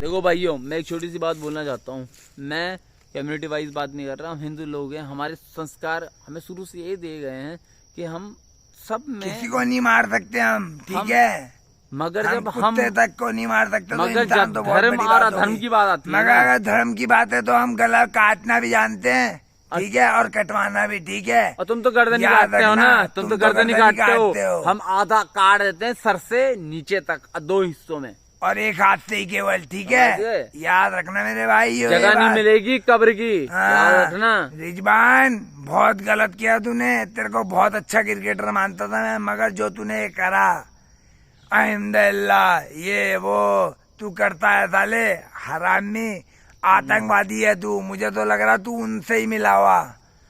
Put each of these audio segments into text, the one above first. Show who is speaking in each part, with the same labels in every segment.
Speaker 1: देखो भाइयों, मैं एक छोटी सी बात बोलना चाहता हूँ। मैं कम्युनिटी वाइज बात नहीं कर रहा, हम हिंदू लोग हैं, हमारे संस्कार हमें शुरू से ये दिए गए हैं कि हम सब में
Speaker 2: किसी को नहीं मार सकते हम, ठीक है,
Speaker 1: मगर जब हम
Speaker 2: कुत्ते तक को नहीं मार सकते,
Speaker 1: मगर
Speaker 2: तो इंसान
Speaker 1: जब
Speaker 2: तो बहुत
Speaker 1: धर्म
Speaker 2: बड़ी
Speaker 1: और
Speaker 2: बात
Speaker 1: अधर्म
Speaker 2: होगी।
Speaker 1: की बात आती है
Speaker 2: मगर
Speaker 1: ना,
Speaker 2: अगर धर्म की बात है तो हम गला काटना भी जानते हैं, ठीक है, और कटवाना भी, ठीक है।
Speaker 1: और तुम तो गर्दन ही
Speaker 2: याद
Speaker 1: काटते हो ना,
Speaker 2: रखना,
Speaker 1: तुम तो गर्दन ही काटते हो। हम आधा काट देते हैं सर से नीचे तक, 2 हिस्सों में,
Speaker 2: और एक हाथ से ही केवल, ठीक है। याद रखना मेरे भाई,
Speaker 1: जगह नहीं मिलेगी कब्र की, याद रखना।
Speaker 2: रिजवान, बहुत गलत किया तूने, तेरे को बहुत अच्छा क्रिकेटर मानता था मैं, मगर जो तूने ये करा, अल्हम्दुलिल्लाह, ये वो तू करता है साले, हरामी आतंकवादी है तू। मुझे तो लग रहा तू उनसे ही मिला हुआ,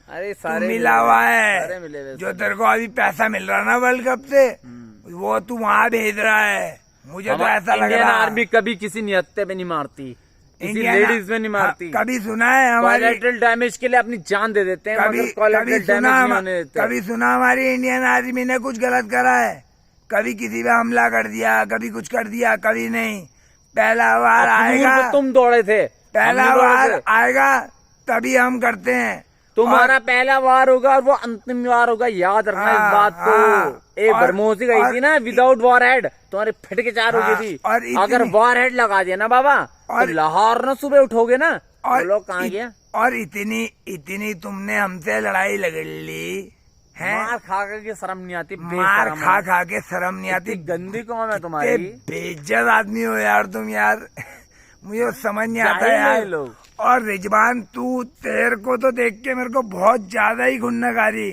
Speaker 1: अरे सारे
Speaker 2: मिला हुआ है।
Speaker 1: सारे मिले
Speaker 2: जो तेरे को अभी पैसा मिल रहा ना वर्ल्ड कप से, वो तू वहाँ भेज रहा है। मुझे तो ऐसा लग रहा है
Speaker 1: इंडियन आर्मी कभी किसी निहत्थे पे नहीं मारती, किसी लेडीज में नहीं मारती।
Speaker 2: कभी सुना है हमारी
Speaker 1: कोलैटरल डैमेज के लिए अपनी जान दे देते हैं, मगर कोलैटरल डैमेज नहीं होने देते।
Speaker 2: कभी सुना हमारी इंडियन आर्मी ने कुछ गलत करा है? कभी किसी पे हमला कर दिया, कभी कुछ कर दिया, कभी नहीं। पहला बार आएगा,
Speaker 1: तुम दौड़े थे,
Speaker 2: पहला बार आएगा तभी हम करते हैं।
Speaker 1: तुम्हारा पहला वार होगा और वो अंतिम वार होगा, याद रखना इस बात को। एक बरमोसी गई थी ना, विदाउट वॉर हेड, तुम्हारे फिट के 4 हो गई थी। और अगर वॉर हेड लगा दिया ना बाबा, तो लाहौर न सुबह उठोगे ना, और लोग कहाँ गया।
Speaker 2: और इतनी तुमने हमसे लड़ाई लड़ ली है,
Speaker 1: मार खा के शर्म नहीं आती,
Speaker 2: मार खा के शर्म नहीं आती।
Speaker 1: गंदी कौन है तुम्हारी,
Speaker 2: बेइज्जत आदमी हो यार तुम यार, मुझे समझ नहीं आता यार लोग। और रिजवान, तू तेरे को तो देख के मेरे को बहुत ज्यादा ही खुन्नक आ रही।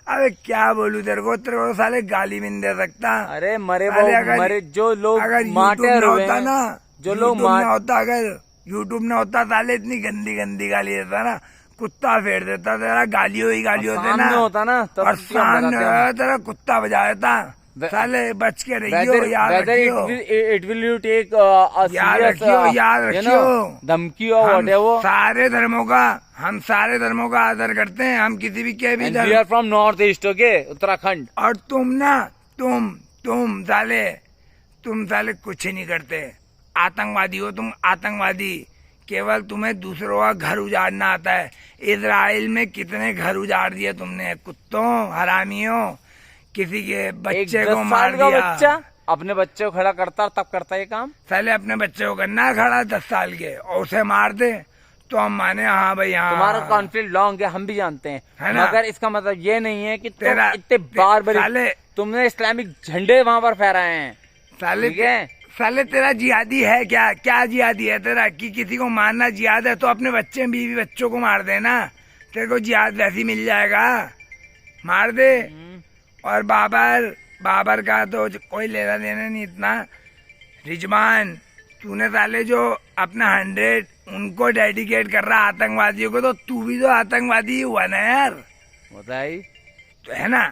Speaker 2: अबे क्या बोलूं तेरे को साले गाली भी नहीं दे सकता।
Speaker 1: अरे मरे जो लोग
Speaker 2: अगर
Speaker 1: मार्टर
Speaker 2: होता ना,
Speaker 1: जो लोग
Speaker 2: होता, अगर यूट्यूब में होता साले इतनी गंदी गाली देता ना, कुत्ता फेर देता तेरा, गालियों ही गाली होते ना,
Speaker 1: होता ना,
Speaker 2: और सामने तेरा कुत्ता बजा देता। साले बच के रहियो, याद रखियो,
Speaker 1: इट विल यू टेक
Speaker 2: याद रखियो
Speaker 1: धमकी और वो
Speaker 2: सारे धर्मों का, हम सारे धर्मों का आदर करते हैं, हम किसी भी के भी धर्म।
Speaker 1: From north east, okay, Uttarakhand.
Speaker 2: और तुम ना, तुम साले कुछ नहीं करते, आतंकवादी हो तुम, आतंकवादी। केवल तुम्हें दूसरों का घर उजाड़ना आता है। इजराइल में कितने घर उजाड़ दिए तुमने, कुत्तों, हरामियों, किसी के बच्चे को मार दिया।
Speaker 1: बच्चा अपने बच्चे को खड़ा करता और तब करता है काम।
Speaker 2: पहले अपने बच्चे को करना खड़ा 10 साल के, और उसे मार दे तो हम माने हाँ भाई हाँ।
Speaker 1: तुम्हारा कॉन्फ्लिक्ट लॉन्ग है, हम भी जानते हैं, मगर इसका मतलब ये नहीं है कि तुम इतने बार तुमने इस्लामिक झंडे वहाँ पर फहराए हैं।
Speaker 2: साले तेरा जिहादी है क्या जिहादी है तेरा, कि किसी को मारना जिहाद है तो अपने बच्चे बीवी बच्चों को मार देना, तेरे को जिहाद वैसी मिल जाएगा, मार दे। और बाबर का तो कोई लेना देना नहीं इतना। रिजवान, तूने साले जो अपना 100 उनको डेडिकेट कर रहा आतंकवादियों को, तो तू भी तो आतंकवादी हुआ ना यार,
Speaker 1: बताइए
Speaker 2: तो है ना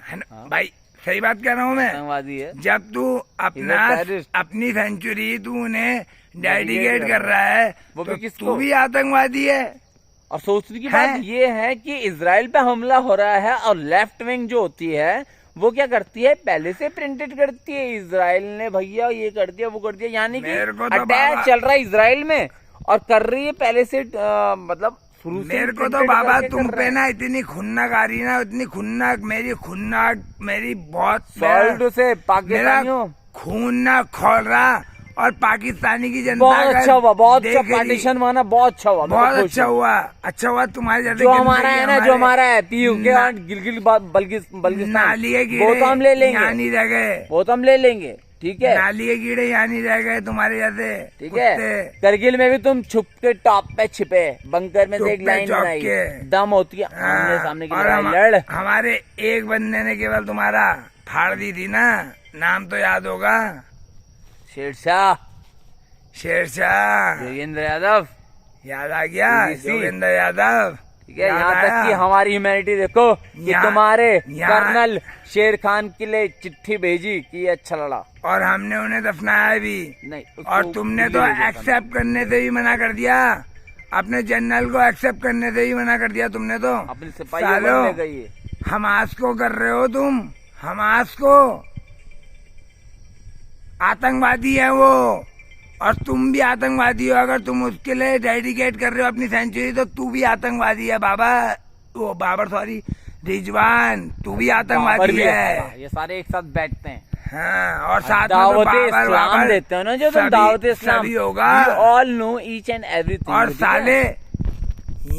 Speaker 2: भाई, सही बात कह रहा हूँ मैं,
Speaker 1: आतंकवादी है।
Speaker 2: जब तू अपनी सेंचुरी तू उन्हें डेडिकेट कर रहा है, तो तू भी आतंकवादी है।
Speaker 1: और सोचने की बात ये है कि इजराइल पे हमला हो रहा है, और लेफ्ट विंग जो होती है वो क्या करती है, पहले से प्रिंटेड करती है, इजराइल ने भैया ये कर दिया वो कर दिया, यानी कि अटैक चल रहा है इजराइल में और कर रही है पहले से, मतलब शुरू से।
Speaker 2: मेरे को तो बाबा तुम पे ना इतनी खुन्नक आ रही ना, इतनी खुन्नक, मेरी बहुत
Speaker 1: से पाकिस्तानियों
Speaker 2: खून ना खोल रहा, और पाकिस्तानी की जनता
Speaker 1: बहुत अच्छा हुआ, बहुत अच्छा पार्टीशन माना, बहुत अच्छा हुआ,
Speaker 2: बहुत अच्छा हुआ तुम्हारे जैसे।
Speaker 1: जो हमारा है ना, जो हमारा है गिलगिल बल्किस्तान,
Speaker 2: नाली के कीड़े
Speaker 1: वो तो हम ले लेंगे,
Speaker 2: यहाँ नहीं रह गए,
Speaker 1: वो तो हम ले लेंगे, ठीक है।
Speaker 2: नाली के कीड़े यहाँ नहीं रह गए तुम्हारे जैसे,
Speaker 1: ठीक है। करगिल में भी तुम छुप के टॉप पे छिपे, बंकर में से एक लाइन बनाई, दम होती है आमने सामने की लड़।
Speaker 2: हमारे एक बंदे ने केवल तुम्हारा फाड़ दी थी ना, नाम तो याद होगा, शेरशाह
Speaker 1: योगेंद्र यादव,
Speaker 2: याद आ गया, योगेंद्र यादव,
Speaker 1: ठीक है। यहाँ तक कि हमारी ह्यूमैनिटी देखो कि तुम्हारे कर्नल शेर खान के लिए चिट्ठी भेजी कि अच्छा लड़ा,
Speaker 2: और हमने उन्हें दफनाया भी नहीं, और तुमने तो एक्सेप्ट करने से भी मना कर दिया, अपने जनरल को एक्सेप्ट करने से ही मना कर दिया तुमने, तो
Speaker 1: अपने सिपाही
Speaker 2: हमास को कर रहे हो तुम, हमास को, आतंकवादी है वो, और तुम भी आतंकवादी हो। अगर तुम उसके लिए डेडिकेट कर रहे हो अपनी सेंचुरी तो तू भी आतंकवादी है। बाबर सॉरी, रिजवान, तू भी आतंकवादी है।
Speaker 1: ये सारे एक साथ बैठते हैं।
Speaker 2: हाँ, और साथ में तो
Speaker 1: दावत
Speaker 2: बाबर
Speaker 1: इस्लाम देते हो ना जो तुम, दावत इस्लाम
Speaker 2: सभी होगा।
Speaker 1: All know each and everything.
Speaker 2: और साले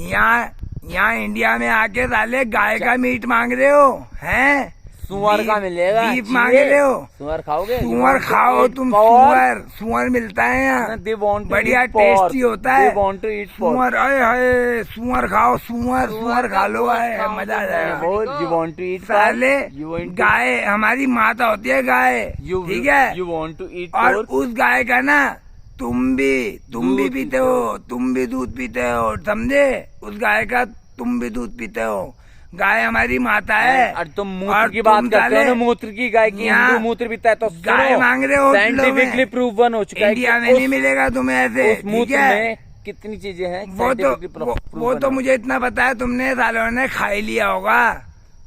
Speaker 2: यहाँ इंडिया में आके साले गाय का मीट मांग रहे हो, हैं?
Speaker 1: सुअर का मिलेगा,
Speaker 2: बीफ मांग रहे हो।
Speaker 1: सुअर खाओगे?
Speaker 2: सुअर खाओ तुम। सुअर मिलता है यहाँ, बढ़िया टेस्टी होता है। सुअर, अरे हाय, सुअर खाओ, सुअर खा लो, मजा आ जाएगा।
Speaker 1: यू वांट टू ईट
Speaker 2: साले, गाय हमारी माता होती है गाय, ठीक है?
Speaker 1: यू वांट टू ईट
Speaker 2: और उस गाय का ना तुम भी पीते हो, तुम भी दूध पीते हो, समझे? उस गाय का तुम भी दूध पीते हो। गाय हमारी माता है।
Speaker 1: और तुम मूत्र की बात करते हो ना, मूत्र की, गाय की, हिंदू मूत्र पीता है तो
Speaker 2: गाय मांग रहे हो।
Speaker 1: साइंटिफिकली प्रूवन हो चुका है।
Speaker 2: इंडिया में नहीं मिलेगा तुम्हें ऐसे,
Speaker 1: उस मूत्र में कितनी चीजें हैं
Speaker 2: वो तो मुझे इतना पता है, तुमने सालों ने खा ही लिया होगा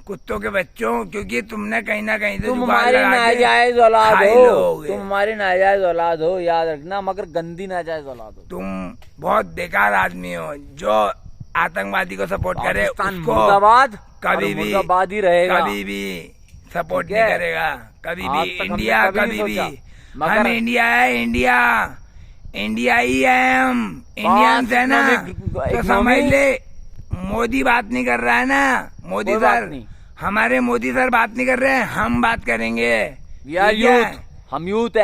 Speaker 2: कुत्तों के बच्चों, क्योंकि तुमने कहीं ना कहीं से
Speaker 1: तुम हमारी नाजायज औलाद हो, तुम हमारी नाजायज औलाद हो, याद रखना, मगर गंदी नाजायज औलाद हो।
Speaker 2: तुम बहुत बेकार आदमी हो जो आतंकवादी को सपोर्ट करे, उसको कभी
Speaker 1: ही रहेगा,
Speaker 2: कभी भी सपोर्ट नहीं करेगा, कभी भी। इंडिया कभी भी, हम इंडिया है, इंडिया ही है, हम इंडियंस है ना, तो समझ ले। मोदी बात नहीं कर रहा है ना, मोदी सर, हमारे मोदी सर बात नहीं कर रहे हैं, हम बात करेंगे।
Speaker 1: हम यूथ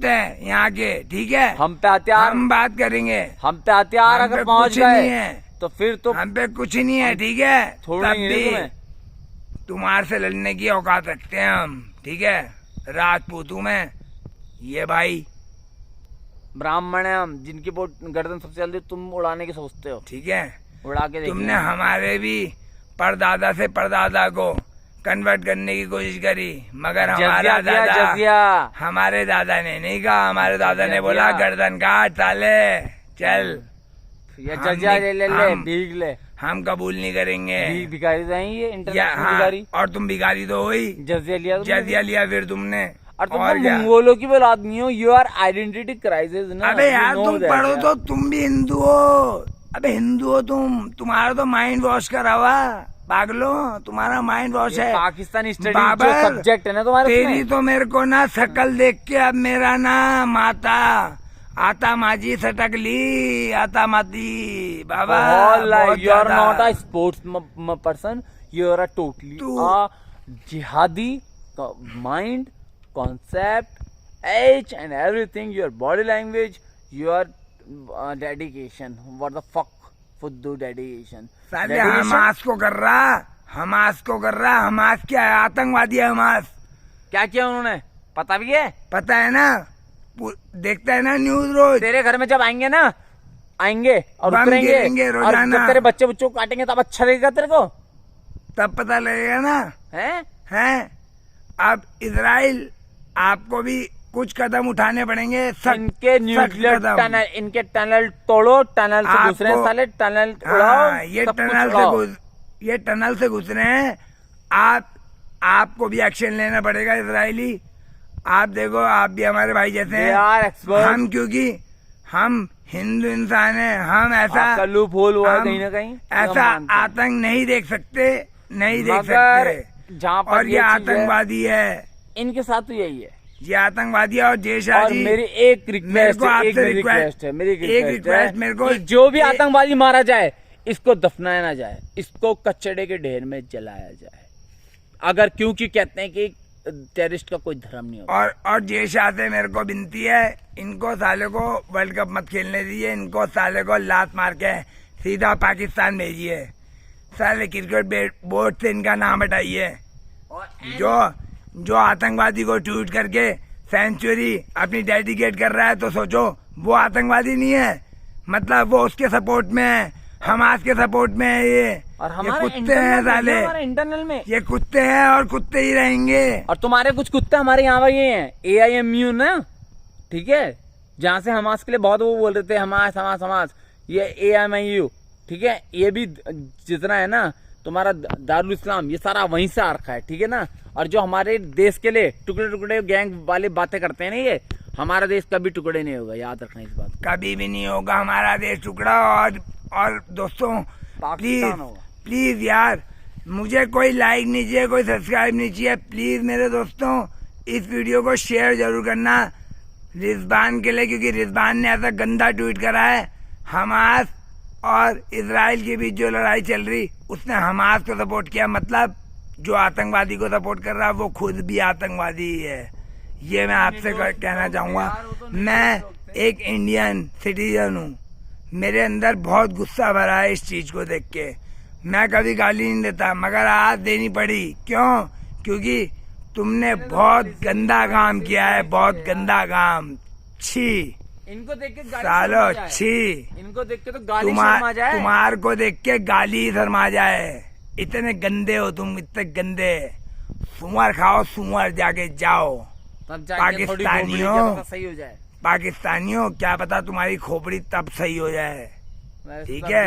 Speaker 1: हैं
Speaker 2: यहाँ के, ठीक है?
Speaker 1: हम पे हथियार,
Speaker 2: हम बात करेंगे।
Speaker 1: हम पे हथियार अगर पहुँच गए तो फिर तो
Speaker 2: हम पे कुछ नहीं है, ठीक है?
Speaker 1: छोड़ेंगे
Speaker 2: तुम्हारे से लड़ने की औकात रखते हैं हम, ठीक है? राजपूतों में ये भाई
Speaker 1: ब्राह्मण है हम, जिनकी गर्दन सबसे जल्दी तुम उड़ाने की सोचते हो,
Speaker 2: ठीक है?
Speaker 1: उड़ा के
Speaker 2: तुमने हमारे भी परदादा से परदादा को कन्वर्ट करने की कोशिश करी, मगर हमारे दादा ने नहीं कहा। हमारे दादा ने बोला गर्दन काट साले, चल
Speaker 1: जजिया ले भीग ले,
Speaker 2: हम कबूल नहीं करेंगे।
Speaker 1: भिखारी तो ये भिखारी,
Speaker 2: और तुम भिखारी तो हो ही। जजिया लिया फिर तुमने।
Speaker 1: और तुम मंगोलों की औलाद नहीं हो, यू आर आइडेंटिटी क्राइसिस ना।
Speaker 2: अबे यार तुम पढ़ो तो तुम भी हिंदू हो। अबे हिंदू हो तुम, तुम्हारा तो माइंड वॉश करा हुआ, पागलो, तुम्हारा माइंड वॉश है।
Speaker 1: पाकिस्तानी स्टडी जो सब्जेक्ट है ना तुम्हारे,
Speaker 2: तेरी तो मेरे को ना शकल देख के अब मेरा ना माता आता माजी सटक ली, आता माती बाबा।
Speaker 1: You are not a sports person, you are a totally जिहादी mind, concept, age and everything, your body language, your dedication. What the fuck would do dedication?
Speaker 2: साले हमास को कर रहा, हमास क्या है? आतंकवादी है हमास।
Speaker 1: क्या किया उन्होंने पता भी है?
Speaker 2: पता है ना, देखता है ना न्यूज रोज।
Speaker 1: तेरे घर में जब आएंगे और उतरेंगे और जब तेरे बच्चों को काटेंगे तब अच्छा लगेगा तेरे को,
Speaker 2: तब पता लगेगा ना। हैं? अब इजराइल आपको भी कुछ कदम उठाने पड़ेंगे।
Speaker 1: इनके न्यूक्लियर टनल, इनके टनल तोड़ो, टनल से घुस रहे हैं साले, टनल उड़ाओ।
Speaker 2: ये टनल से घुस रहे हैं। आपको भी एक्शन लेना पड़ेगा इजरायली। आप देखो, आप भी हमारे भाई जैसे हैं। हम क्योंकि हम हिंदू इंसान हैं, हम ऐसा
Speaker 1: लूप होल हुआ कहीं ना कहीं,
Speaker 2: ऐसा आतंक नहीं देख सकते।
Speaker 1: जहाँ पर
Speaker 2: और ये आतंकवादी है,
Speaker 1: इनके साथ तो यही है,
Speaker 2: ये आतंकवादी और जयशाह।
Speaker 1: मेरी एक रिक्वेस्ट है,
Speaker 2: मेरे को
Speaker 1: जो भी आतंकवादी मारा जाए इसको दफनाया ना जाए, इसको कचड़े के ढेर में जलाया जाए। अगर क्योंकि कहते हैं कि टेररिस्ट का कोई धर्म नहीं होता।
Speaker 2: और जयशाह से मेरे को विनती है, इनको साले को वर्ल्ड कप मत खेलने दीजिए, इनको साले को लात मार के सीधा पाकिस्तान भेजिए। साले क्रिकेट बोर्ड से इनका नाम हटाइए। जो आतंकवादी को ट्वीट करके सेंचुरी अपनी डेडिकेट कर रहा है, तो सोचो वो आतंकवादी नहीं है, मतलब वो उसके सपोर्ट में है, हमास के सपोर्ट में है। ये कुत्ते हैं साले,
Speaker 1: इंटरनल में ये
Speaker 2: कुत्ते हैं और कुत्ते ही रहेंगे।
Speaker 1: और तुम्हारे कुछ कुत्ते हमारे यहाँ पर ये हैं, AIMU ना, ठीक है, जहाँ से हमास के लिए बहुत वो बोल रहे थे, हमास, ये AIMU, ठीक है, ये भी जितना है ना तुम्हारा दारुल इस्लाम, ये सारा वहीं से आ रखा है, ठीक है ना। और जो हमारे देश के लिए टुकड़े गैंग वाले बातें करते हैं ना, ये हमारा देश कभी टुकड़े नहीं होगा, याद रखना इस बात को।
Speaker 2: कभी भी नहीं होगा हमारा देश टुकड़ा। और दोस्तों प्लीज
Speaker 1: पाकिस्तान होगा।
Speaker 2: प्लीज यार, मुझे कोई लाइक नहीं चाहिए, कोई सब्सक्राइब नहीं चाहिए। प्लीज मेरे दोस्तों इस वीडियो को शेयर जरूर करना रिजवान के लिए, क्योंकि रिजवान ने ऐसा गंदा ट्वीट करा है। हमास और इजराइल के बीच जो लड़ाई चल रही, उसने हमास को सपोर्ट किया, मतलब जो आतंकवादी को सपोर्ट कर रहा है वो खुद भी आतंकवादी ही है। ये मैं आपसे कहना चाहूंगा। मैं एक इंडियन सिटीजन हूँ, मेरे अंदर बहुत गुस्सा भरा है इस चीज को देख के। मैं कभी गाली नहीं देता, मगर आज देनी पड़ी। क्यों? क्योंकि तुमने बहुत गंदा काम किया है, बहुत गंदा काम। छी,
Speaker 1: इनको देख के गाली
Speaker 2: सालो
Speaker 1: शर्म आ जाए।
Speaker 2: छी,
Speaker 1: इनको देख के तो गाली शर्म आ जाए।
Speaker 2: तुम्हार को देख के गाली शर्मा जाए। इतने गंदे हो तुम, इतने गंदे। सुअर खाओ सुअर, जाके जाओ।
Speaker 1: तब जाके थोड़ी खोपड़ी क्या पता सही हो जाए।
Speaker 2: पाकिस्तानियों क्या पता तुम्हारी खोपड़ी तब सही हो जाए। ठीक है,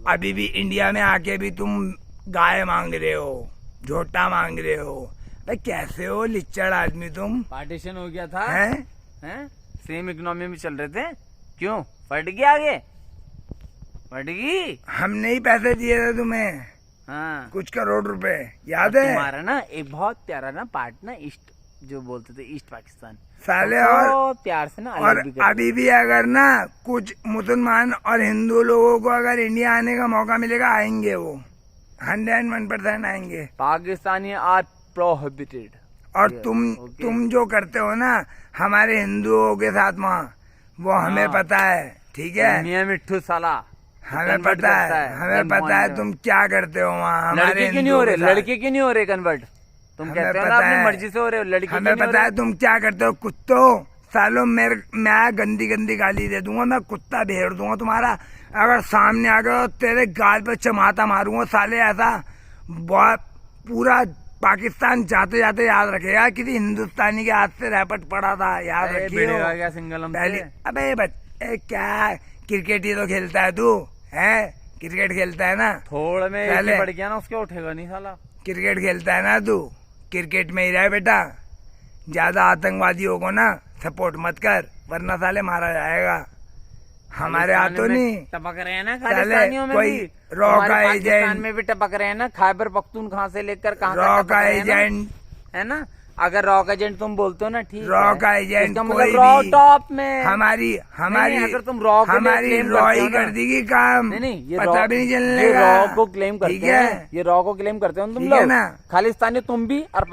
Speaker 2: अभी भी इंडिया में आके भी तुम गाय मांग रहे हो, झोटा मांग रहे हो। भाई कैसे हो लिच्चड़ आदमी तुम।
Speaker 1: पार्टीशन हो गया था,
Speaker 2: हैं?
Speaker 1: सेम इकोनॉमी में चल रहे थे, क्यों फट गया आगे? फट गई।
Speaker 2: हमने ही पैसे दिए थे तुम्हें,
Speaker 1: हाँ,
Speaker 2: कुछ करोड़ रुपए, याद है?
Speaker 1: तुम्हारा ना एक बहुत प्यारा ना पार्ट ना ईस्ट, जो बोलते थे ईस्ट पाकिस्तान
Speaker 2: साले।
Speaker 1: तो
Speaker 2: और
Speaker 1: प्यार से ना
Speaker 2: और
Speaker 1: अलग भी कर
Speaker 2: अभी भी अगर ना कुछ मुसलमान और हिंदू लोगों को अगर इंडिया आने का मौका मिलेगा, आएंगे वो 101% आएंगे।
Speaker 1: Pakistani are prohibited.
Speaker 2: और तुम जो करते हो ना हमारे हिंदुओं के साथ वहाँ, वो हमें पता है। ठीक है,
Speaker 1: मियां मिट्ठू साला
Speaker 2: हमें पता है, हमें पता है तुम क्या करते हो वहाँ हमारे
Speaker 1: लड़के क्यों नहीं हो रहे, लड़के क्यों नहीं हो रहे कन्वर्ट? तुम कहते हो ना अपनी मर्जी से हो रहे हो, लड़के
Speaker 2: हमें पता है तुम क्या करते हो। कुत्तों सालों, मैं गंदी गंदी गाली दे दूंगा, मैं कुत्ता भेड़ दूंगा तुम्हारा। अगर सामने आ गए तेरे गाल पे चमाता मारूंगा साले। ऐसा बहुत पूरा पाकिस्तान जाते जाते याद रखेगा किसी हिंदुस्तानी के हाथ से रैपट पड़ा था, याद रखिए।
Speaker 1: क्या सिंगल
Speaker 2: पहले अबे बच्चे क्या क्रिकेट ही तो खेलता है तू, है क्रिकेट खेलता है ना?
Speaker 1: थोड़ा में
Speaker 2: पहले
Speaker 1: पड़ गया ना, उसके उठेगा नहीं साला।
Speaker 2: क्रिकेट खेलता है ना तू, क्रिकेट में ही रहे बेटा। ज्यादा आतंकवादियों को ना सपोर्ट मत कर, वरना साले मारा जाएगा। हमारे हाथों नहीं
Speaker 1: टपक रहे हैं ना खालिस्तानियों में
Speaker 2: कोई
Speaker 1: भी,
Speaker 2: रॉ का
Speaker 1: पाकिस्तान
Speaker 2: एजेंट
Speaker 1: में भी टपक रहे हैं ना। खैबर पख्तूनख्वा से लेकर कहाँ
Speaker 2: रॉ
Speaker 1: तक
Speaker 2: का
Speaker 1: टपक रहे हैं ना,
Speaker 2: एजेंट,
Speaker 1: है ना? अगर रॉ का एजेंट तुम बोलते हो ना, ठीक
Speaker 2: रॉ
Speaker 1: है,
Speaker 2: का एजेंट
Speaker 1: इसका
Speaker 2: कोई
Speaker 1: मतलब रॉ
Speaker 2: भी
Speaker 1: टॉप में
Speaker 2: हमारी
Speaker 1: अगर तुम रॉ के लिए
Speaker 2: हमारी
Speaker 1: claim
Speaker 2: रॉ
Speaker 1: करते हो
Speaker 2: ही
Speaker 1: ना-
Speaker 2: कर देगी काम।
Speaker 1: नहीं, ये
Speaker 2: पता भी नहीं चलने
Speaker 1: ये
Speaker 2: का।
Speaker 1: रॉ को क्लेम करते
Speaker 2: ठीक
Speaker 1: हैं,
Speaker 2: है,
Speaker 1: ये रॉ को क्लेम करते हो तुम
Speaker 2: ठीक है
Speaker 1: लोग
Speaker 2: ना?
Speaker 1: खालिस्तानी तुम भी और